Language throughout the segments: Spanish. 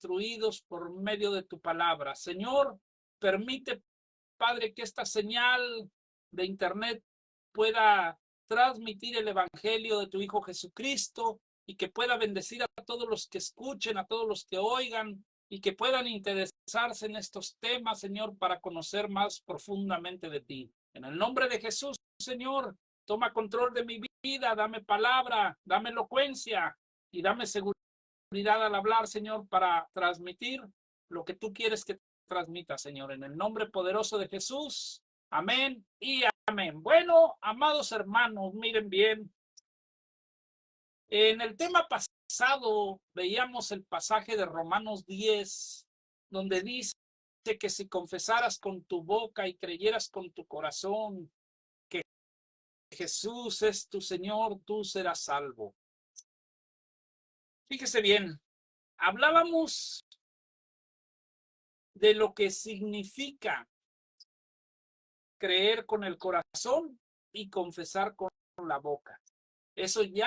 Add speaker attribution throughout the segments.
Speaker 1: instruidos por medio de tu palabra. Señor, permite, Padre, que esta señal de internet pueda transmitir el evangelio de tu Hijo Jesucristo y que pueda bendecir a todos los que escuchen, a todos los que oigan y que puedan interesarse en estos temas, Señor, para conocer más profundamente de ti. En el nombre de Jesús, Señor, toma control de mi vida, dame palabra, dame elocuencia y dame seguridad al hablar, Señor, para transmitir lo que tú quieres que transmita, Señor. En el nombre poderoso de Jesús. Amén y amén. Bueno, amados hermanos, miren bien. En el tema pasado veíamos el pasaje de Romanos 10, donde dice que si confesaras con tu boca y creyeras con tu corazón que Jesús es tu Señor, tú serás salvo. Fíjese bien, hablábamos de lo que significa creer con el corazón y confesar con la boca. Eso ya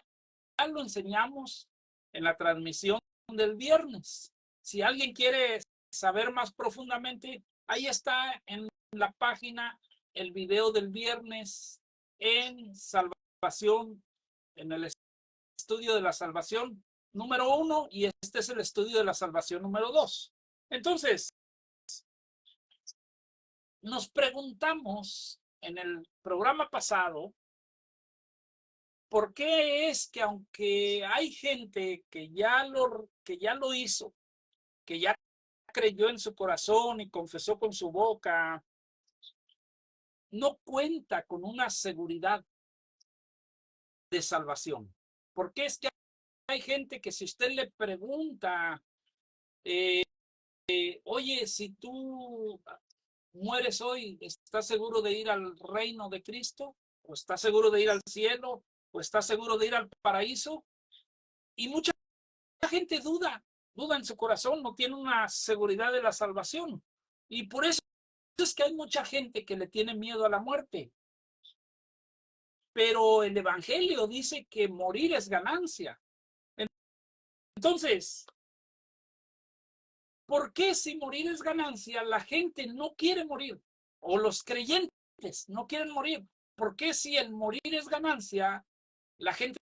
Speaker 1: lo enseñamos en la transmisión del viernes. Si alguien quiere saber más profundamente, ahí está en la página el video del viernes en salvación, en el estudio de la salvación número 1, y este es el estudio de la salvación número 2. Entonces, nos preguntamos en el programa pasado, ¿por qué es que aunque hay gente que ya lo hizo, que ya creyó en su corazón y confesó con su boca, no cuenta con una seguridad de salvación? ¿Por qué es que hay gente que si usted le pregunta, oye, si tú mueres hoy, ¿estás seguro de ir al reino de Cristo? ¿O estás seguro de ir al cielo? ¿O estás seguro de ir al paraíso? Y mucha gente duda en su corazón, no tiene una seguridad de la salvación. Y por eso es que hay mucha gente que le tiene miedo a la muerte. Pero el evangelio dice que morir es ganancia. Entonces, ¿por qué si morir es ganancia, la gente no quiere morir? O los creyentes no quieren morir. ¿Por qué si el morir es ganancia, la gente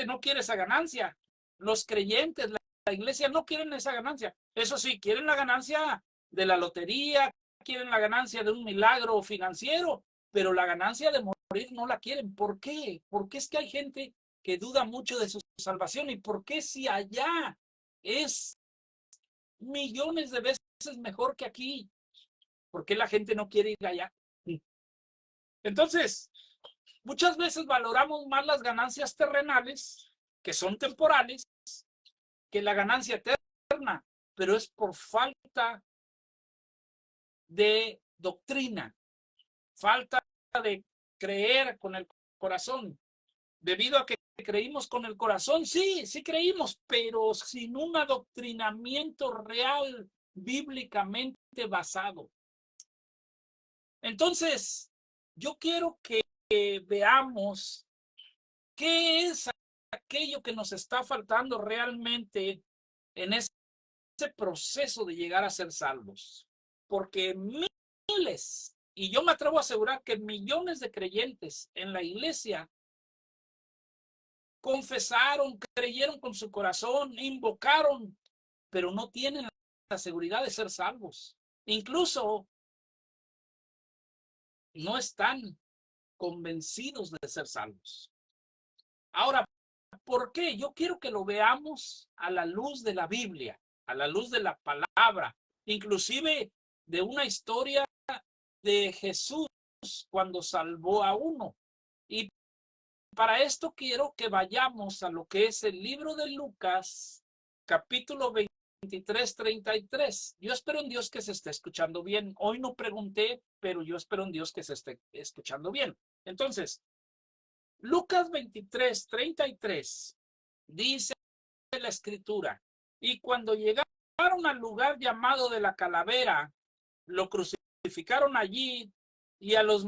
Speaker 1: no quiere esa ganancia? Los creyentes, la iglesia no quieren esa ganancia. Eso sí, quieren la ganancia de la lotería, quieren la ganancia de un milagro financiero, pero la ganancia de morir no la quieren. ¿Por qué? Porque es que hay gente que duda mucho de su salvación. ¿Y por qué si allá es millones de veces mejor que aquí? ¿Por qué la gente no quiere ir allá? Entonces, muchas veces valoramos más las ganancias terrenales, que son temporales, que la ganancia eterna, pero es por falta de doctrina, falta de creer con el corazón. Debido a que creímos con el corazón, sí creímos, pero sin un adoctrinamiento real, bíblicamente basado. Entonces, yo quiero que veamos qué es aquello que nos está faltando realmente en ese proceso de llegar a ser salvos. Porque miles, y yo me atrevo a asegurar que millones de creyentes en la iglesia confesaron, creyeron con su corazón, invocaron, pero no tienen la seguridad de ser salvos. Incluso no están convencidos de ser salvos. Ahora, ¿por qué? Yo quiero que lo veamos a la luz de la Biblia, a la luz de la palabra, inclusive de una historia de Jesús cuando salvó a uno. Y para esto quiero que vayamos a lo que es el libro de Lucas, capítulo 23, 33. Yo espero en Dios que se esté escuchando bien. Hoy no pregunté, pero yo espero en Dios que se esté escuchando bien. Entonces, Lucas 23, 33 dice la escritura: y cuando llegaron al lugar llamado de la calavera, lo crucificaron allí, y a los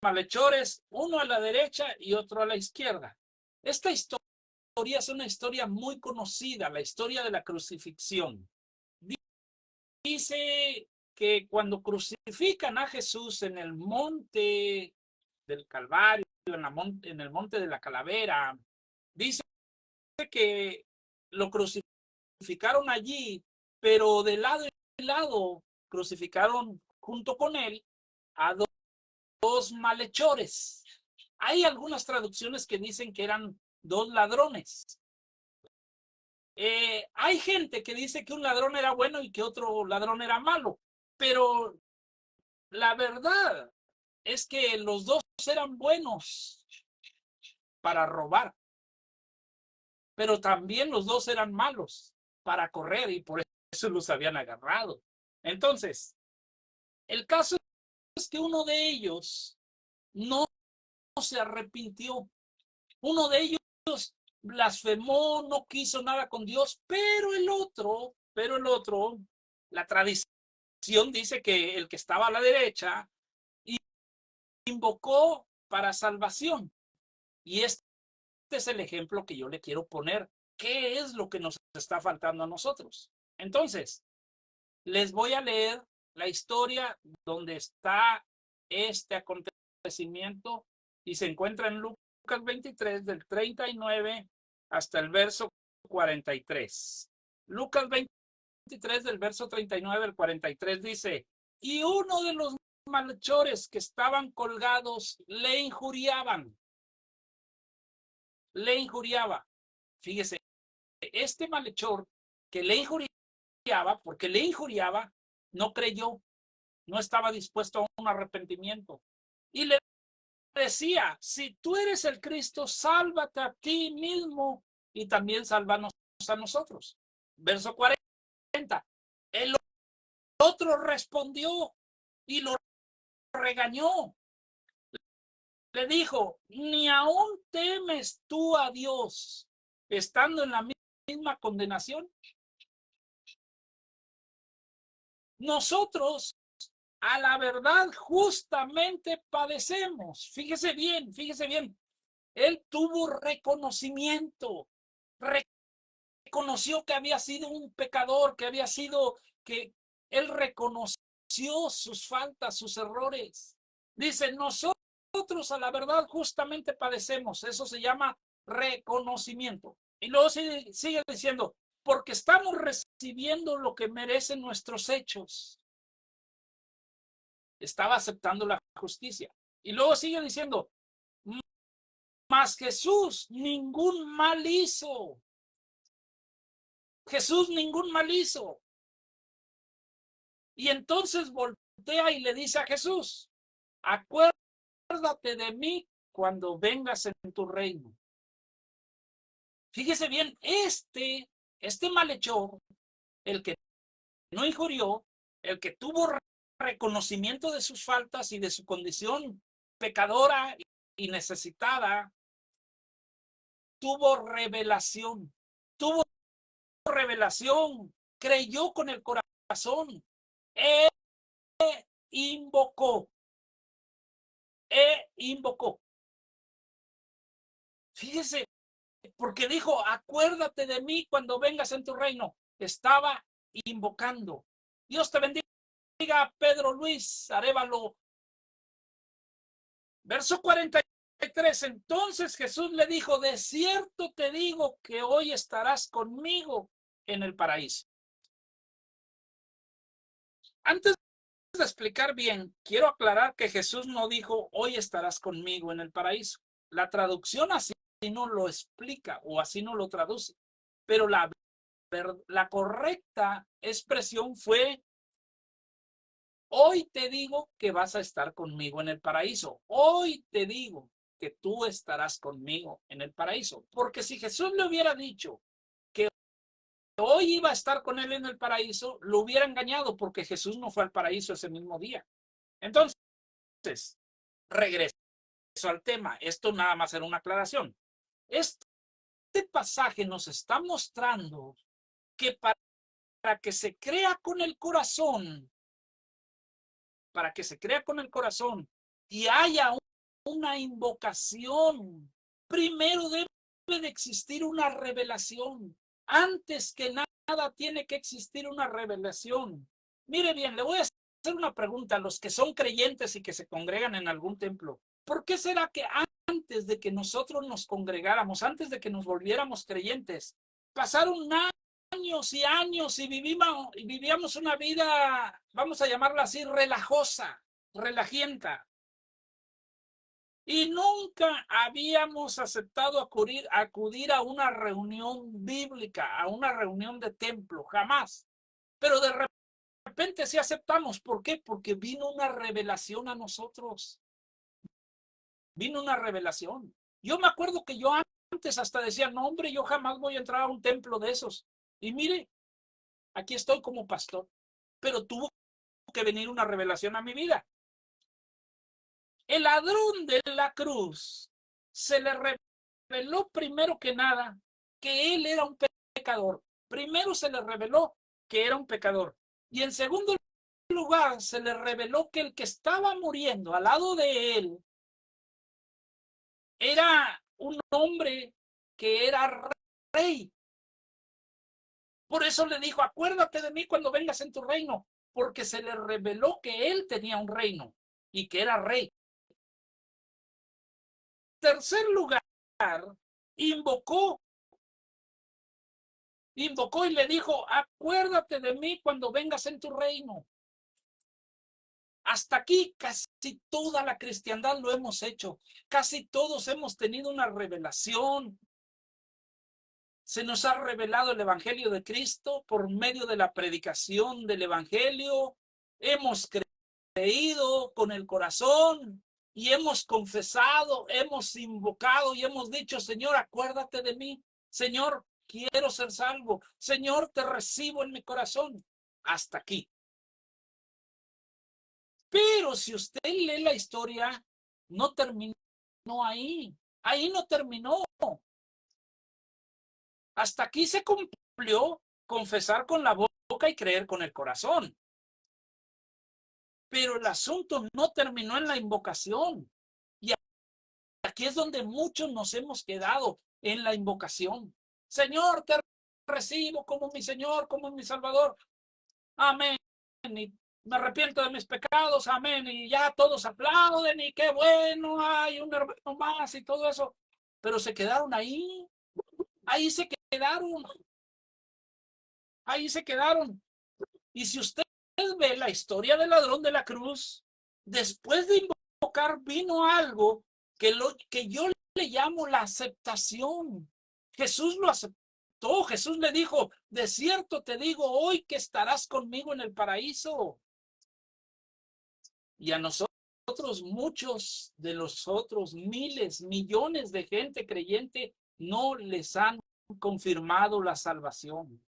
Speaker 1: malhechores, uno a la derecha y otro a la izquierda. Esta historia es una historia muy conocida, la historia de la crucifixión. dice que cuando crucifican a Jesús en el monte del Calvario, en el monte de la Calavera, dice que lo crucificaron allí, pero de lado y lado crucificaron junto con él a dos malhechores. Hay algunas traducciones que dicen que eran dos ladrones. Hay gente que dice que un ladrón era bueno y que otro ladrón era malo, pero la verdad es que los dos eran buenos para robar, pero también los dos eran malos para correr y por eso los habían agarrado. Entonces, el caso es que uno de ellos no se arrepintió. Uno de ellos blasfemó, no quiso nada con Dios, pero el otro, la tradición dice que el que estaba a la derecha invocó para salvación. Y este es el ejemplo que yo le quiero poner. ¿Qué es lo que nos está faltando a nosotros? Entonces, les voy a leer la historia donde está este acontecimiento y se encuentra en Lucas 23 del 39 hasta el verso 43. Lucas 23 del verso 39 al 43 dice, y uno de los malhechores que estaban colgados le injuriaban. Fíjese, este malhechor que le injuriaba, porque le injuriaba, no creyó, no estaba dispuesto a un arrepentimiento. Y le decía, si tú eres el Cristo, sálvate a ti mismo y también sálvanos a nosotros. Verso 40. El otro respondió y lo regañó. Le dijo, ni aún temes tú a Dios, estando en la misma condenación. Nosotros, a la verdad, justamente padecemos. Fíjese bien, fíjese bien. Él tuvo reconocimiento, reconoció que había sido un pecador, que él reconoció sus faltas, sus errores. Dice, nosotros a la verdad justamente padecemos. Eso se llama reconocimiento. Y luego sigue diciendo, porque estamos recibiendo lo que merecen nuestros hechos. Estaba aceptando la justicia. Y luego sigue diciendo, mas Jesús ningún mal hizo. Jesús ningún mal hizo. Y entonces voltea y le dice a Jesús, acuérdate de mí cuando vengas en tu reino. Fíjese bien, este malhechor, el que no injurió, el que tuvo reconocimiento de sus faltas y de su condición pecadora y necesitada, tuvo revelación, creyó con el corazón, e invocó. Fíjese, porque dijo, acuérdate de mí cuando vengas en tu reino. Estaba invocando. Dios te bendiga, Pedro Luis Arévalo. Verso 43. Entonces Jesús le dijo, de cierto te digo que hoy estarás conmigo en el paraíso. Antes de explicar bien, quiero aclarar que Jesús no dijo, hoy estarás conmigo en el paraíso. La traducción así no lo explica o así no lo traduce, pero la correcta expresión fue, hoy te digo que vas a estar conmigo en el paraíso. Hoy te digo que tú estarás conmigo en el paraíso. Porque si Jesús le hubiera dicho que hoy iba a estar con él en el paraíso, lo hubiera engañado porque Jesús no fue al paraíso ese mismo día. Entonces, regreso al tema. Esto nada más era una aclaración. Este pasaje nos está mostrando que para que se crea con el corazón, y haya una invocación, primero debe de existir una revelación. Antes que nada tiene que existir una revelación. Mire bien, le voy a hacer una pregunta a los que son creyentes y que se congregan en algún templo. ¿Por qué será que antes de que nosotros nos congregáramos, antes de que nos volviéramos creyentes, pasaron años y años y vivíamos una vida, vamos a llamarla así, relajosa, relajienta? Y nunca habíamos aceptado acudir a una reunión bíblica, a una reunión de templo, jamás. Pero de repente sí aceptamos. ¿Por qué? Porque vino una revelación a nosotros. Vino una revelación. Yo me acuerdo que yo antes hasta decía, no, hombre, yo jamás voy a entrar a un templo de esos. Y mire, aquí estoy como pastor. Pero tuvo que venir una revelación a mi vida. El ladrón de la cruz se le reveló primero que nada que él era un pecador. Primero se le reveló que era un pecador. Y en segundo lugar se le reveló que el que estaba muriendo al lado de él era un hombre que era rey. Por eso le dijo, acuérdate de mí cuando vengas en tu reino, porque se le reveló que él tenía un reino y que era rey. Tercer lugar, invocó y le dijo, acuérdate de mí cuando vengas en tu reino. Hasta aquí casi toda la cristiandad lo hemos hecho. Casi todos hemos tenido una revelación. Se nos ha revelado el Evangelio de Cristo por medio de la predicación del Evangelio. Hemos creído con el corazón y hemos confesado, hemos invocado y hemos dicho, Señor, acuérdate de mí. Señor, quiero ser salvo. Señor, te recibo en mi corazón. Hasta aquí. Pero si usted lee la historia, no terminó ahí. Ahí no terminó. Hasta aquí se cumplió confesar con la boca y creer con el corazón. Pero el asunto no terminó en la invocación. Y aquí es donde muchos nos hemos quedado, en la invocación. Señor, te recibo como mi Señor, como mi Salvador. Amén. Y me arrepiento de mis pecados. Amén. Y ya todos aplauden y qué bueno, hay un hermano más y todo eso. Pero se quedaron ahí. Ahí se quedaron. Ahí se quedaron. Y si usted ve la historia del ladrón de la cruz, después de invocar vino algo que yo le llamo la aceptación. Jesús lo aceptó. Jesús le dijo, de cierto te digo hoy que estarás conmigo en el paraíso. Y a nosotros, muchos de los otros miles, millones de gente creyente, no les han confirmado la salvación.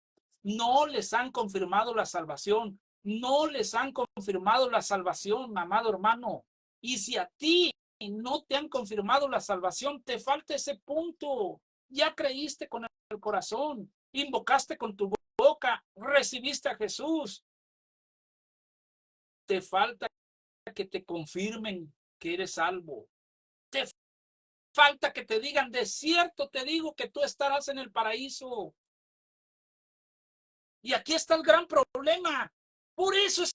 Speaker 1: No les han confirmado la salvación. No les han confirmado la salvación, amado hermano. Y si a ti no te han confirmado la salvación, te falta ese punto. Ya creíste con el corazón, invocaste con tu boca, recibiste a Jesús. Te falta que te confirmen que eres salvo. Te falta que te digan, de cierto te digo que tú estarás en el paraíso. Y aquí está el gran problema. Por eso es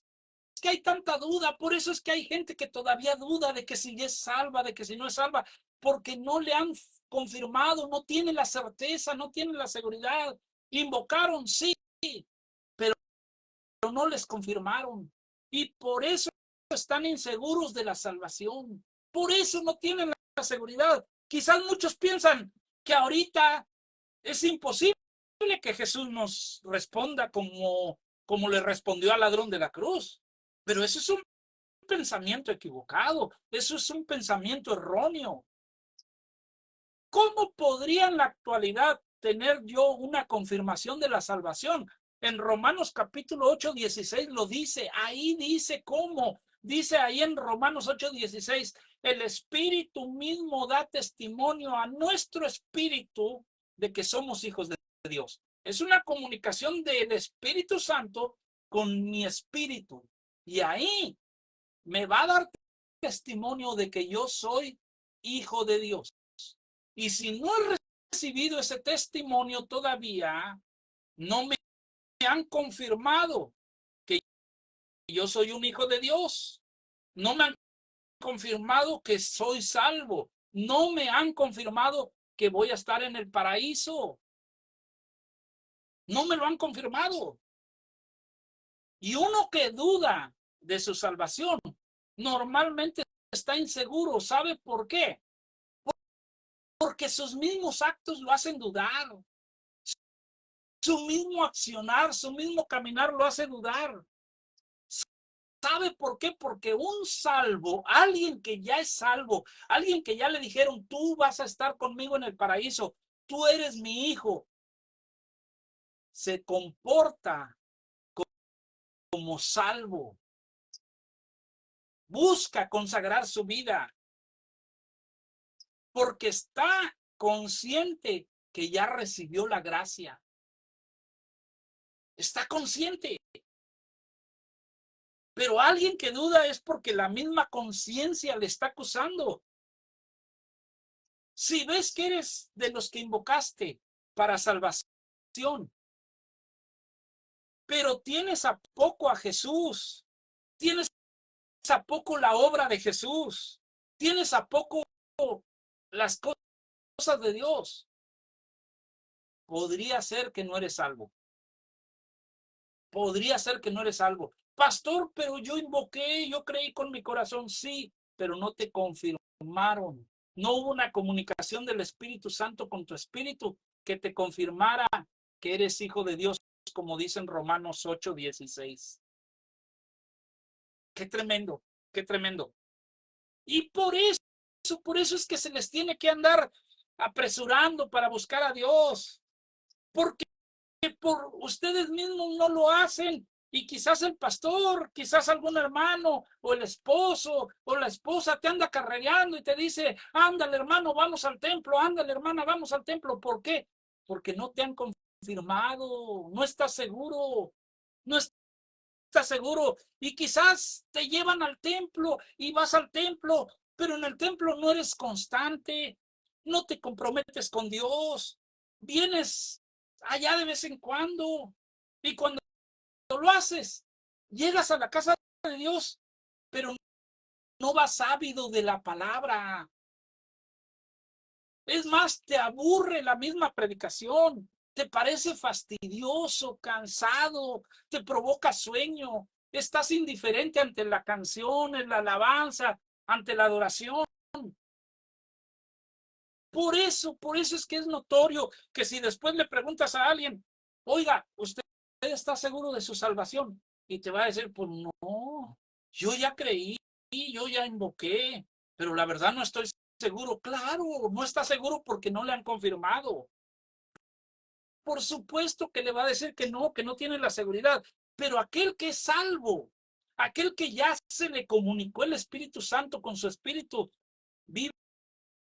Speaker 1: que hay tanta duda, por eso es que hay gente que todavía duda de que si es salva, de que si no es salva, porque no le han confirmado, no tienen la certeza, no tienen la seguridad. Invocaron, sí, pero no les confirmaron. Y por eso están inseguros de la salvación. Por eso no tienen la seguridad. Quizás muchos piensan que ahorita es imposible que Jesús nos responda como le respondió al ladrón de la cruz. Pero eso es un pensamiento equivocado. Eso es un pensamiento erróneo. ¿Cómo podría en la actualidad tener yo una confirmación de la salvación? En Romanos capítulo 8:16 lo dice, ahí dice cómo, dice ahí en Romanos 8:16, el Espíritu mismo da testimonio a nuestro espíritu de que somos hijos de Dios. Es una comunicación del Espíritu Santo con mi espíritu. Y ahí me va a dar testimonio de que yo soy hijo de Dios. Y si no he recibido ese testimonio todavía, no me han confirmado que yo soy un hijo de Dios. No me han confirmado que soy salvo. No me han confirmado que voy a estar en el paraíso. No me lo han confirmado. Y uno que duda de su salvación, normalmente está inseguro. ¿Sabe por qué? Porque sus mismos actos lo hacen dudar. Su mismo accionar, su mismo caminar lo hace dudar. ¿Sabe por qué? Porque un salvo, alguien que ya es salvo, alguien que ya le dijeron, tú vas a estar conmigo en el paraíso, tú eres mi hijo, se comporta como salvo, busca consagrar su vida, porque está consciente que ya recibió la gracia. Está consciente. Pero alguien que duda es porque la misma conciencia le está acusando. Si ves que eres de los que invocaste para salvación, pero tienes a poco a Jesús, tienes a poco la obra de Jesús, tienes a poco las cosas de Dios, podría ser que no eres salvo. Podría ser que no eres salvo. Pastor, pero yo invoqué, yo creí con mi corazón, sí, pero no te confirmaron. No hubo una comunicación del Espíritu Santo con tu espíritu que te confirmara que eres hijo de Dios, como dicen Romanos 8:16. Qué tremendo, qué tremendo. Y por eso es que se les tiene que andar apresurando para buscar a Dios, porque por ustedes mismos no lo hacen. Y quizás el pastor, quizás algún hermano o el esposo o la esposa te anda carrereando y te dice, ándale hermano, vamos al templo, ándale hermana, vamos al templo. ¿Por qué? Porque no te han confirmado, no estás seguro, no estás seguro. Y quizás te llevan al templo y vas al templo, pero en el templo no eres constante, no te comprometes con Dios, vienes allá de vez en cuando. Y cuando lo haces, llegas a la casa de Dios, pero no vas ávido de la palabra. Es más, te aburre la misma predicación, te parece fastidioso, cansado, te provoca sueño, estás indiferente ante la canción, en la alabanza, ante la adoración. Por eso es que es notorio que si después le preguntas a alguien, oiga, ¿usted está seguro de su salvación? Y te va a decir, pues no, yo ya creí, yo ya invoqué, pero la verdad no estoy seguro. Claro, no está seguro porque no le han confirmado. Por supuesto que le va a decir que no tiene la seguridad, pero aquel que es salvo, aquel que ya se le comunicó el Espíritu Santo con su espíritu, vive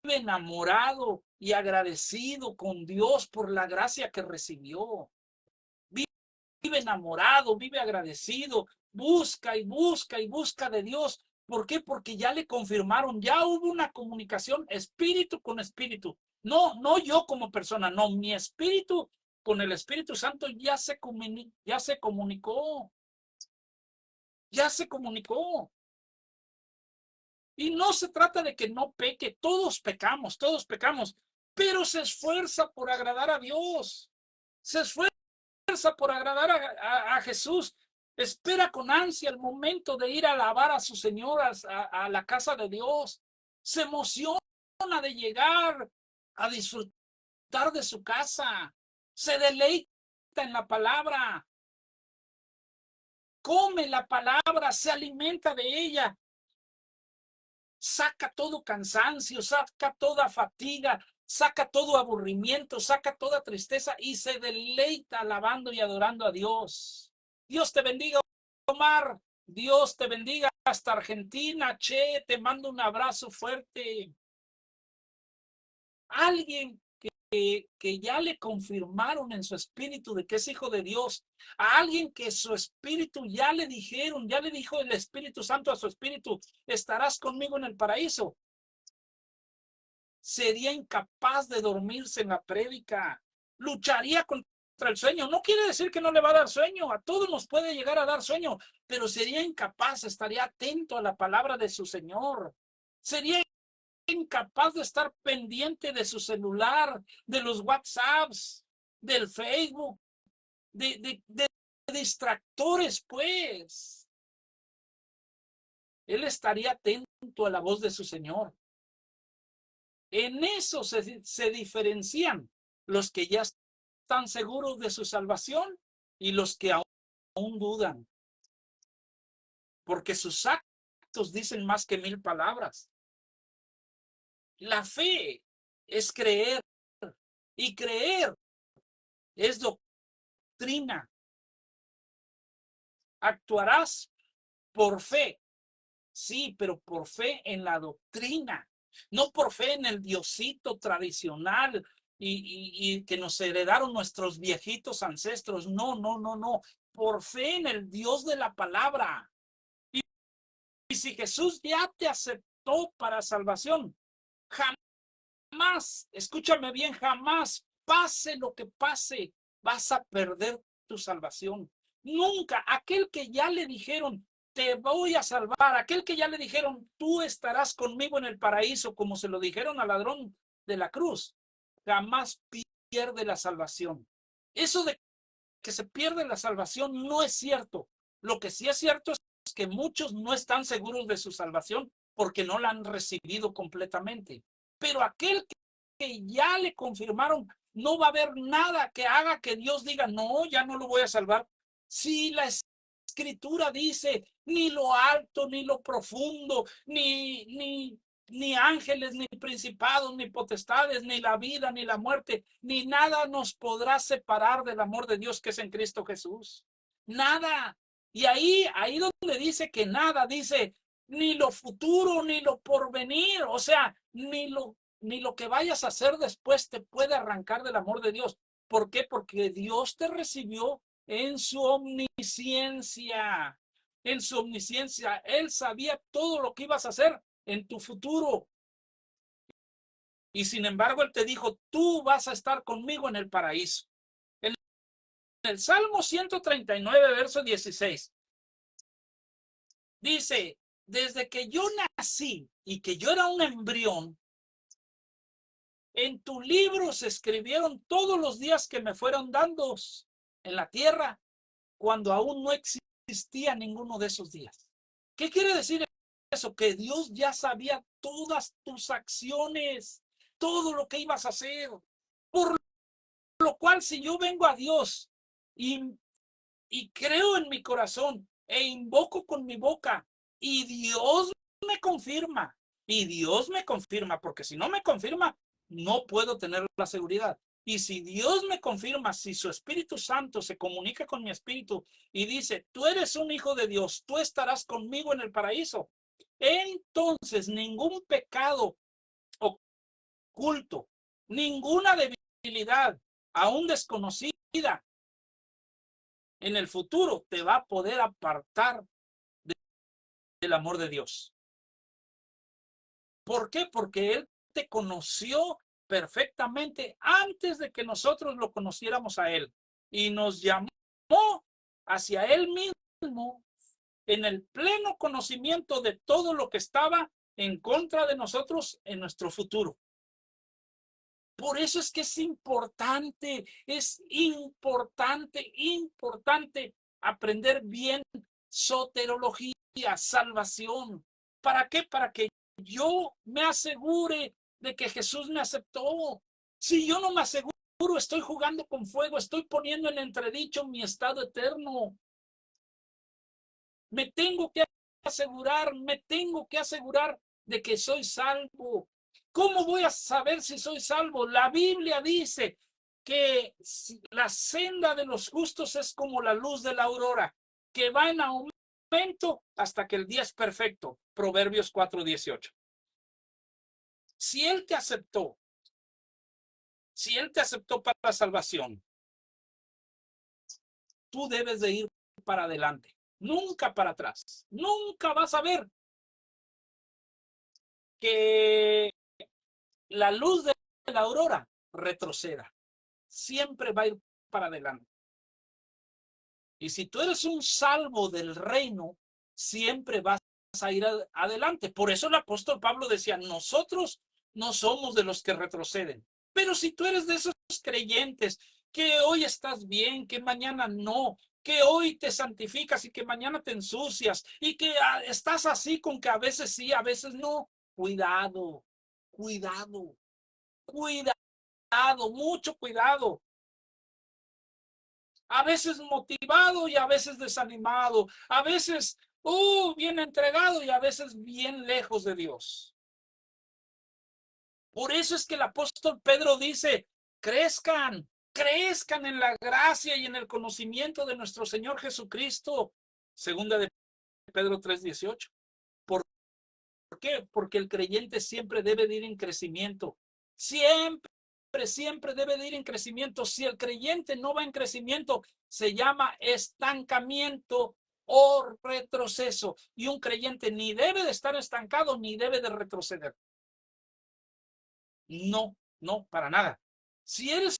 Speaker 1: enamorado y agradecido con Dios por la gracia que recibió. Vive enamorado, vive agradecido, busca y busca y busca de Dios. ¿Por qué? Porque ya le confirmaron, ya hubo una comunicación espíritu con espíritu. No, no yo como persona, no, mi espíritu con el Espíritu Santo ya se comunicó, ya se comunicó. Y no se trata de que no peque, todos pecamos, pero se esfuerza por agradar a Dios, se esfuerza por agradar a Jesús, espera con ansia el momento de ir a alabar a sus señoras a la casa de Dios, se emociona de llegar a disfrutar de su casa, se deleita en la palabra, come la palabra, se alimenta de ella, saca todo cansancio, saca toda fatiga, saca todo aburrimiento, saca toda tristeza y se deleita alabando y adorando a Dios. Dios te bendiga, Omar. Dios te bendiga hasta Argentina. Che, te mando un abrazo fuerte. Alguien que ya le confirmaron en su espíritu de que es hijo de Dios, a alguien que su espíritu ya le dijeron, ya le dijo el Espíritu Santo a su espíritu, estarás conmigo en el paraíso. Sería incapaz de dormirse en la prédica, lucharía contra el sueño. No quiere decir que no le va a dar sueño, a todos nos puede llegar a dar sueño, pero sería incapaz, estaría atento a la palabra de su Señor. Sería incapaz de estar pendiente de su celular, de los WhatsApps, del Facebook, de distractores, pues. Él estaría atento a la voz de su Señor. En eso se diferencian los que ya están seguros de su salvación y los que aún dudan. Porque sus actos dicen más que 1000 palabras. La fe es creer y creer es doctrina. Actuarás por fe, sí, pero por fe en la doctrina, no por fe en el diosito tradicional y que nos heredaron nuestros viejitos ancestros. No, no, no, no. Por fe en el Dios de la palabra. Y si Jesús ya te aceptó para salvación, jamás, escúchame bien, jamás, pase lo que pase, vas a perder tu salvación. Nunca. Aquel que ya le dijeron, te voy a salvar, aquel que ya le dijeron, tú estarás conmigo en el paraíso, como se lo dijeron al ladrón de la cruz, jamás pierde la salvación. Eso de que se pierde la salvación no es cierto. Lo que sí es cierto es que muchos no están seguros de su salvación porque no la han recibido completamente. Pero aquel que ya le confirmaron, no va a haber nada que haga que Dios diga, no, ya no lo voy a salvar. Si la Escritura dice, ni lo alto, ni lo profundo, ni ángeles, ni principados, ni potestades, ni la vida, ni la muerte, ni nada nos podrá separar del amor de Dios que es en Cristo Jesús. Nada. Y ahí donde dice que nada, dice ni lo futuro, ni lo porvenir, o sea, ni lo que vayas a hacer después te puede arrancar del amor de Dios. ¿Por qué? Porque Dios te recibió en su omnisciencia. En su omnisciencia, Él sabía todo lo que ibas a hacer en tu futuro. Y sin embargo, Él te dijo, tú vas a estar conmigo en el paraíso. En el Salmo 139, verso 16, dice, desde que yo nací y que yo era un embrión, en tu libro se escribieron todos los días que me fueron dando en la tierra, cuando aún no existía ninguno de esos días. ¿Qué quiere decir eso? Que Dios ya sabía todas tus acciones, todo lo que ibas a hacer. Por lo cual, si yo vengo a Dios y creo en mi corazón e invoco con mi boca y Dios me confirma, porque si no me confirma, no puedo tener la seguridad. Y si Dios me confirma, si su Espíritu Santo se comunica con mi espíritu y dice, tú eres un hijo de Dios, tú estarás conmigo en el paraíso, entonces ningún pecado oculto, ninguna debilidad aún desconocida en el futuro te va a poder apartar del amor de Dios. ¿Por qué? Porque Él te conoció perfectamente antes de que nosotros lo conociéramos a Él y nos llamó hacia Él mismo en el pleno conocimiento de todo lo que estaba en contra de nosotros en nuestro futuro. Por eso es que es importante aprender bien soterología, salvación. ¿Para qué? Para que yo me asegure de que Jesús me aceptó. Si yo no me aseguro, estoy jugando con fuego, estoy poniendo en entredicho mi estado eterno. Me tengo que asegurar de que soy salvo. ¿Cómo voy a saber si soy salvo? La Biblia dice que la senda de los justos es como la luz de la aurora, que va en aumento hasta que el día es perfecto. Proverbios 4:18. Si Él te aceptó para la salvación, tú debes de ir para adelante, nunca para atrás. Nunca vas a ver que la luz de la aurora retroceda. Siempre va a ir para adelante. Y si tú eres un salvo del reino, siempre vas a ir adelante. Por eso el apóstol Pablo decía, nosotros no somos de los que retroceden. Pero si tú eres de esos creyentes que hoy estás bien, que mañana no, que hoy te santificas y que mañana te ensucias y que estás así con que a veces sí, a veces no, cuidado, cuidado, cuidado, mucho cuidado. A veces motivado y a veces desanimado, a veces bien entregado y a veces bien lejos de Dios. Por eso es que el apóstol Pedro dice, crezcan, crezcan en la gracia y en el conocimiento de nuestro Señor Jesucristo. Segunda de Pedro 3:18. ¿Por qué? Porque el creyente siempre debe de ir en crecimiento. Siempre debe de ir en crecimiento. Si el creyente no va en crecimiento, se llama estancamiento o retroceso. Y un creyente ni debe de estar estancado ni debe de retroceder. No, no, para nada. Si eres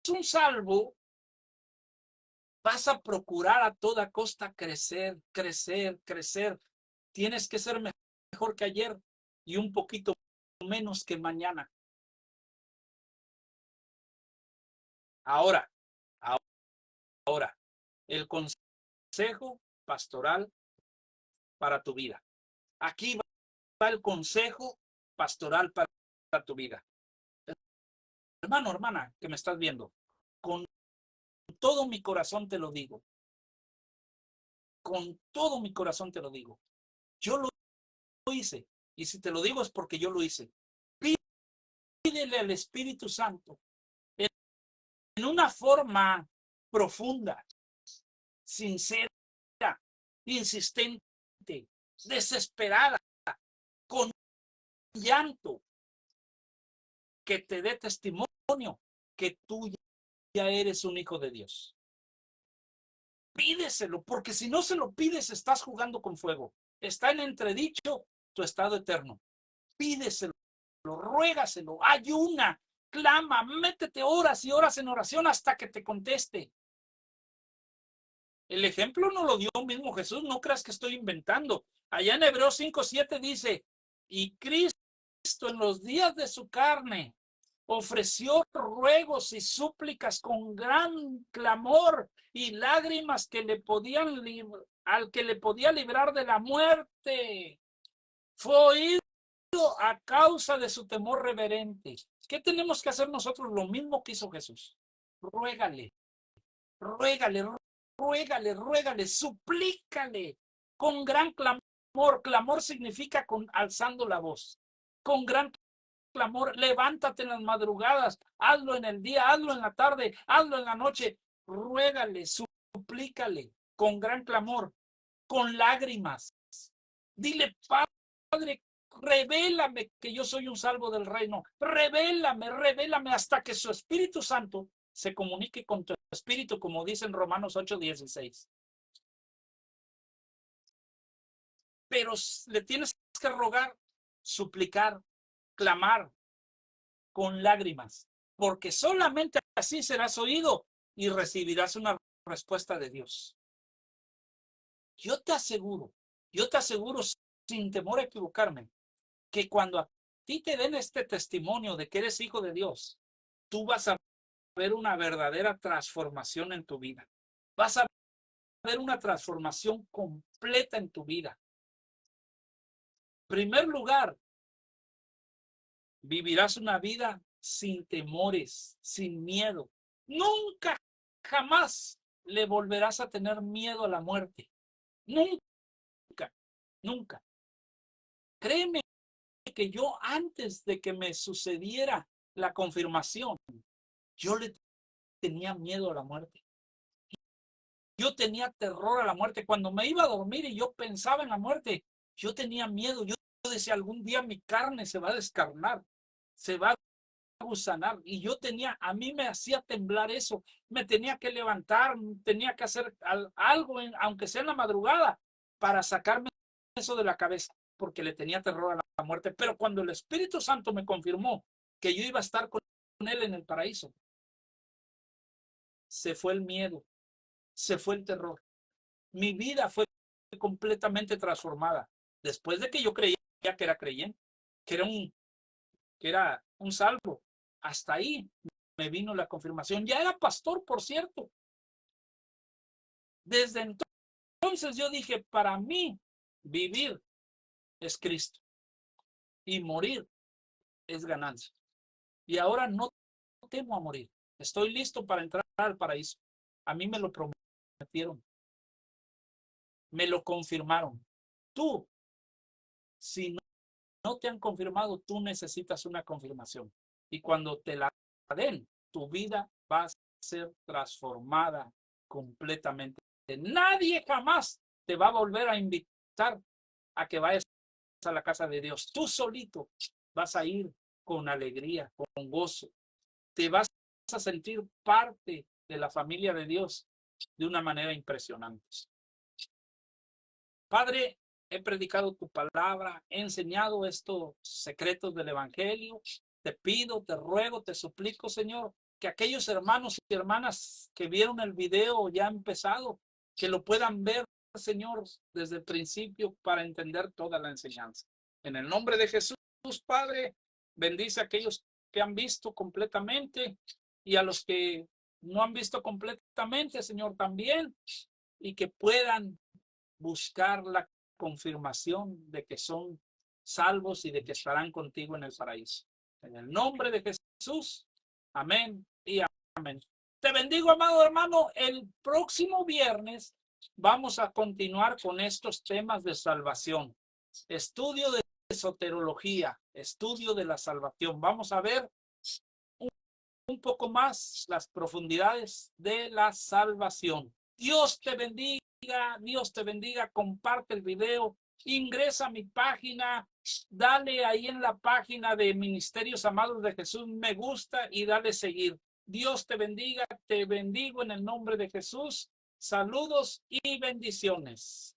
Speaker 1: un salvo, vas a procurar a toda costa crecer, crecer, crecer. Tienes que ser mejor que ayer y un poquito menos que mañana. Ahora, ahora, el consejo pastoral para tu vida. Aquí va el consejo pastoral para tu vida. Hermano, hermana, que me estás viendo, con todo mi corazón te lo digo. Con todo mi corazón te lo digo. Yo lo hice. Y si te lo digo es porque yo lo hice. Pídele al Espíritu Santo en una forma profunda, sincera, insistente, desesperada, con llanto, que te dé testimonio que tú ya eres un hijo de Dios. Pídeselo, porque si no se lo pides, estás jugando con fuego. Está en entredicho tu estado eterno. Pídeselo, ruégaselo, ayuna, clama, métete horas y horas en oración hasta que te conteste. El ejemplo no lo dio mismo Jesús, no creas que estoy inventando. Allá en Hebreos 5:7 dice, y Cristo en los días de su carne ofreció ruegos y súplicas con gran clamor y lágrimas que le podían al que le podía librar de la muerte. Fue oído a causa de su temor reverente. ¿Qué tenemos que hacer nosotros? Lo mismo que hizo Jesús. Ruégale, ruégale, ruégale, ruégale, suplícale con gran clamor. Clamor significa con alzando la voz. Con gran clamor, levántate en las madrugadas, hazlo en el día, hazlo en la tarde, hazlo en la noche. Ruégale, suplícale con gran clamor, con lágrimas. Dile, Padre, revélame que yo soy un salvo del reino. Revélame, revélame hasta que su Espíritu Santo se comunique con tu espíritu, como dice en Romanos 8:16. Pero le tienes que rogar, suplicar, clamar con lágrimas, porque solamente así serás oído y recibirás una respuesta de Dios. Yo te aseguro sin temor a equivocarme, que cuando a ti te den este testimonio de que eres hijo de Dios, tú vas a ver una verdadera transformación en tu vida. Vas a ver una transformación completa en tu vida. En primer lugar, vivirás una vida sin temores, sin miedo. Nunca, jamás le volverás a tener miedo a la muerte. Nunca, nunca. Créeme que yo antes de que me sucediera la confirmación, yo le tenía miedo a la muerte. Yo tenía terror a la muerte. Cuando me iba a dormir y yo pensaba en la muerte, yo tenía miedo. Yo decía, algún día mi carne se va a descarnar, se va a gusanar. Y yo tenía, a mí me hacía temblar eso. Me tenía que levantar, tenía que hacer algo, aunque sea en la madrugada, para sacarme eso de la cabeza, porque le tenía terror a la muerte. Pero cuando el Espíritu Santo me confirmó que yo iba a estar con él en el paraíso, se fue el miedo, se fue el terror. Mi vida fue completamente transformada. Después de que yo creía que era creyente, que era un salvo. Hasta ahí me vino la confirmación. Ya era pastor, por cierto. Desde entonces yo dije, para mí, vivir es Cristo y morir es ganancia. Y ahora no temo a morir. Estoy listo para entrar al paraíso. A mí me lo prometieron. Me lo confirmaron. Tú, si no te han confirmado, tú necesitas una confirmación. Y cuando te la den, tu vida va a ser transformada completamente. Nadie jamás te va a volver a invitar a que vayas a la casa de Dios. Tú solito vas a ir con alegría, con gozo. Te vas a sentir parte de la familia de Dios de una manera impresionante. Padre, he predicado tu palabra, he enseñado estos secretos del evangelio. Te pido, te ruego, te suplico, Señor, que aquellos hermanos y hermanas que vieron el video ya empezado, que lo puedan ver, Señor, desde el principio para entender toda la enseñanza. En el nombre de Jesús, Padre, bendice a aquellos que han visto completamente y a los que no han visto completamente, Señor, también, y que puedan buscar la confirmación de que son salvos y de que estarán contigo en el paraíso. En el nombre de Jesús, amén y amén. Te bendigo, amado hermano. El próximo viernes vamos a continuar con estos temas de salvación. Estudio de esoterología, estudio de la salvación. Vamos a ver un poco más las profundidades de la salvación. Dios te bendiga. Dios te bendiga, comparte el video, ingresa a mi página, dale ahí en la página de Ministerios Amados de Jesús, me gusta y dale seguir. Dios te bendiga, te bendigo en el nombre de Jesús. Saludos y bendiciones.